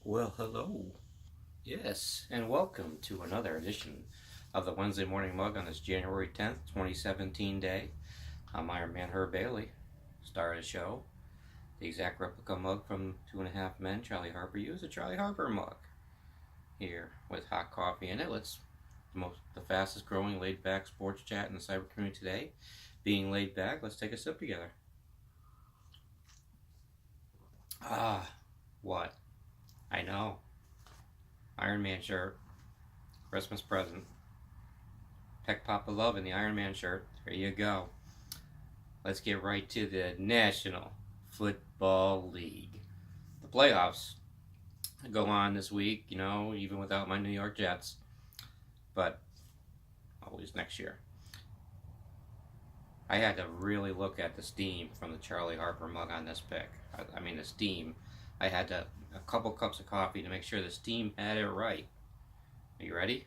Well, hello. Yes, and welcome to another edition of the Wednesday Morning Mug on this January 10th, 2017 day. I'm Iron Man Herb Bailey, star of the show. The exact replica mug from Two and a Half Men, Charlie Harper used a Charlie Harper mug here with hot coffee in it. The fastest growing laid back sports chat in the cyber community today. Being laid back, let's take a sip together. Ah, what? I know. Iron Man shirt, Christmas present. Peck Papa Love in the Iron Man shirt. There you go. Let's get right to the National Football League. The playoffs go on this week, even without my New York Jets. But always next year. I had to really look at the steam from the Charlie Harper mug on this pick. The steam. I had a couple cups of coffee to make sure the steam had it right. Are you ready?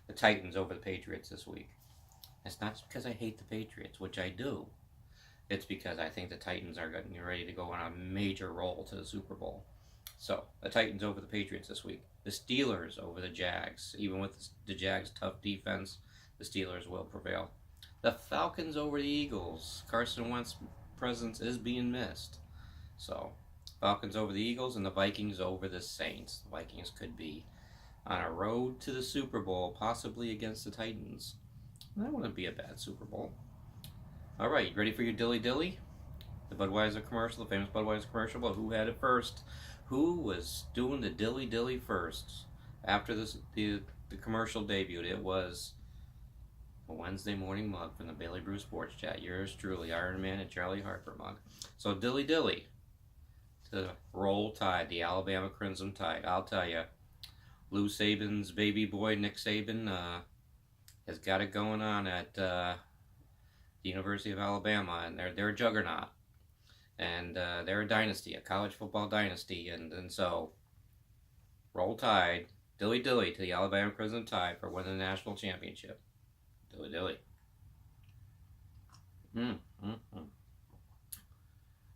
The Titans over the Patriots this week. It's not because I hate the Patriots, which I do. It's because I think the Titans are getting ready to go on a major roll to the Super Bowl. So, the Titans over the Patriots this week. The Steelers over the Jags. Even with the Jags' tough defense, the Steelers will prevail. The Falcons over the Eagles. Carson Wentz's presence is being missed. So, Falcons over the Eagles and the Vikings over the Saints. The Vikings could be on a road to the Super Bowl, possibly against the Titans. That wouldn't be a bad Super Bowl. All right, ready for your dilly dilly? The Budweiser commercial, the famous Budweiser commercial, but who had it first? Who was doing the dilly dilly first? After the commercial debuted, it was a Wednesday morning mug from the Bailey Brew Sports Chat. Yours truly, Iron Man and Charlie Harper mug. So dilly dilly to Roll Tide, the Alabama Crimson Tide. I'll tell you, Lou Saban's baby boy, Nick Saban, has got it going on at the University of Alabama, and they're a juggernaut, and they're a dynasty, a college football dynasty, and so Roll Tide, dilly dilly to the Alabama Crimson Tide for winning the national championship. Dilly dilly.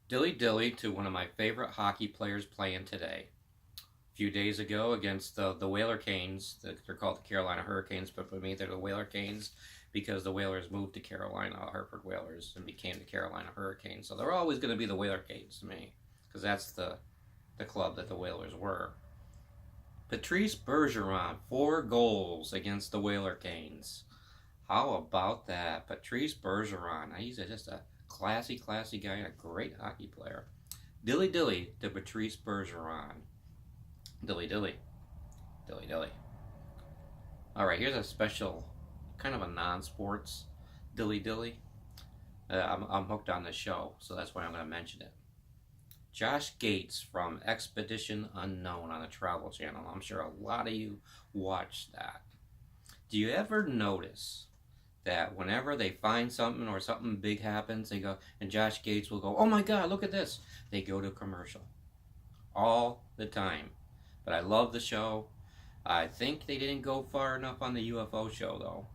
Dilly dilly to one of my favorite hockey players playing today. A few days ago against the Whaler Canes. They're called the Carolina Hurricanes, but for me they're the Whaler Canes because the Whalers moved to Carolina, Hartford Whalers, and became the Carolina Hurricanes. So they're always going to be the Whaler Canes to me because that's the club that the Whalers were. Patrice Bergeron, 4 goals against the Whaler Canes. How about that? Patrice Bergeron. He's just a classy guy and a great hockey player. Dilly dilly to Patrice Bergeron. Dilly dilly. Dilly dilly. Alright, here's a special, kind of a non-sports dilly dilly. I'm hooked on this show, so that's why I'm going to mention it. Josh Gates from Expedition Unknown on the Travel Channel. I'm sure a lot of you watch that. Do you ever notice that whenever they find something or something big happens, they go, and Josh Gates will go, oh my God, look at this. They go to commercial. All the time. But I love the show. I think they didn't go far enough on the UFO show,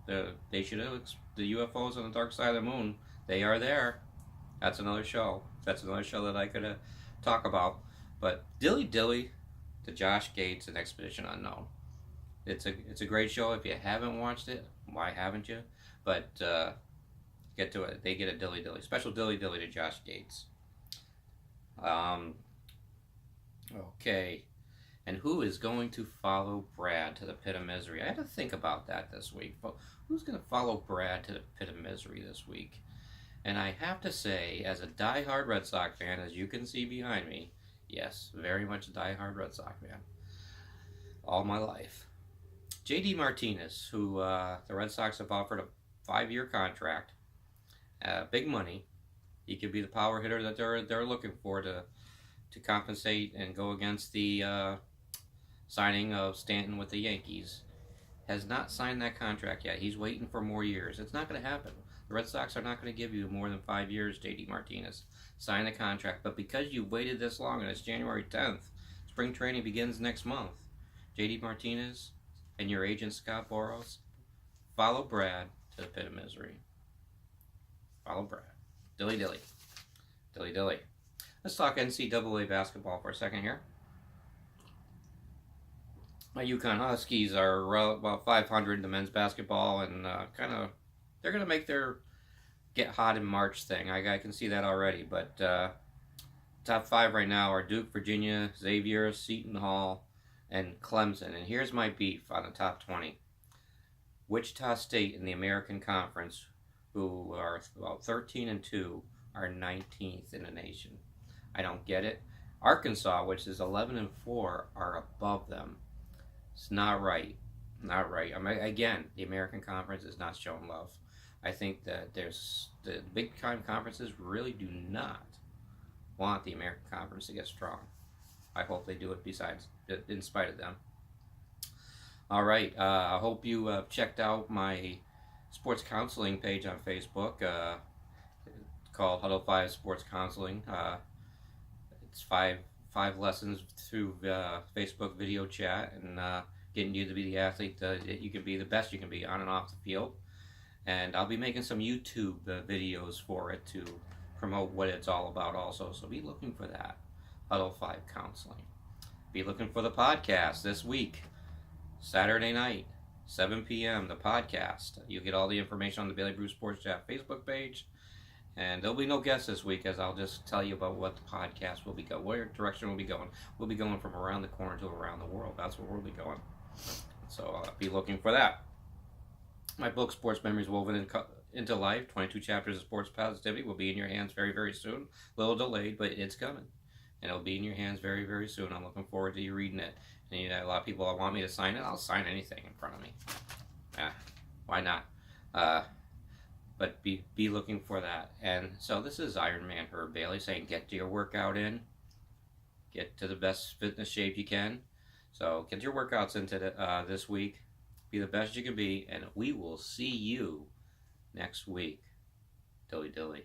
though. They should have, the UFOs on the dark side of the moon, they are there. That's another show. That's another show that I could talk about. But dilly dilly to Josh Gates and Expedition Unknown. It's a great show. If you haven't watched it, why haven't you? But get to it. They get a dilly dilly. Special dilly dilly to Josh Gates. Okay. And who is going to follow Brad to the pit of misery? I had to think about that this week. But who's going to follow Brad to the pit of misery this week? And I have to say, as a diehard Red Sox fan, as you can see behind me, yes, very much a diehard Red Sox fan, all my life. J.D. Martinez, who the Red Sox have offered a 5-year contract, big money. He could be the power hitter that they're looking for to compensate and go against the signing of Stanton with the Yankees. Has not signed that contract yet. He's waiting for more years. It's not going to happen. The Red Sox are not going to give you more than 5 years, J.D. Martinez. Sign the contract. But because you waited this long, and it's January 10th, spring training begins next month, J.D. Martinez and your agent Scott Boras, follow Brad to the pit of misery. Follow Brad. Dilly dilly. Dilly dilly. Let's talk NCAA basketball for a second here. My Yukon Huskies are about 500 in the men's basketball, and they're gonna make their get hot in March thing. I can see that already. But top five right now are Duke, Virginia, Xavier, Seton Hall, and Clemson. And here's my beef on the top 20: Wichita State in the American Conference, who are about 13-2, are 19th in the nation. I don't get it. Arkansas, which is 11-4, are above them. It's not right. Not right. Again, the American Conference is not showing love. I think that there's the big time conferences really do not want the American Conference to get strong. I hope they do it in spite of them. All right. I hope you checked out my sports counseling page on Facebook called Huddle 5 Sports Counseling. It's five lessons through Facebook video chat and getting you to be the athlete that you can be, the best you can be on and off the field. And I'll be making some YouTube videos for it to promote what it's all about also. So be looking for that, Huddle 5 Counseling. Be looking for the podcast this week, Saturday night, 7 p.m., the podcast. You'll get all the information on the Bailey Brew Sports Chat Facebook page. And there'll be no guests this week, as I'll just tell you about what the podcast will be going, what direction we'll be going. We'll be going from around the corner to around the world. That's where we'll be going. So be looking for that. My book, Sports Memories Woven into Life, 22 Chapters of Sports Positivity, will be in your hands very, very soon. A little delayed, but it's coming. And it'll be in your hands very, very soon. I'm looking forward to you reading it. And a lot of people want me to sign it. I'll sign anything in front of me. Why not? But be looking for that. And so this is Iron Man Herb Bailey saying, get your workout in. Get to the best fitness shape you can. So get your workouts into this week. Be the best you can be. And we will see you next week. Dilly dilly.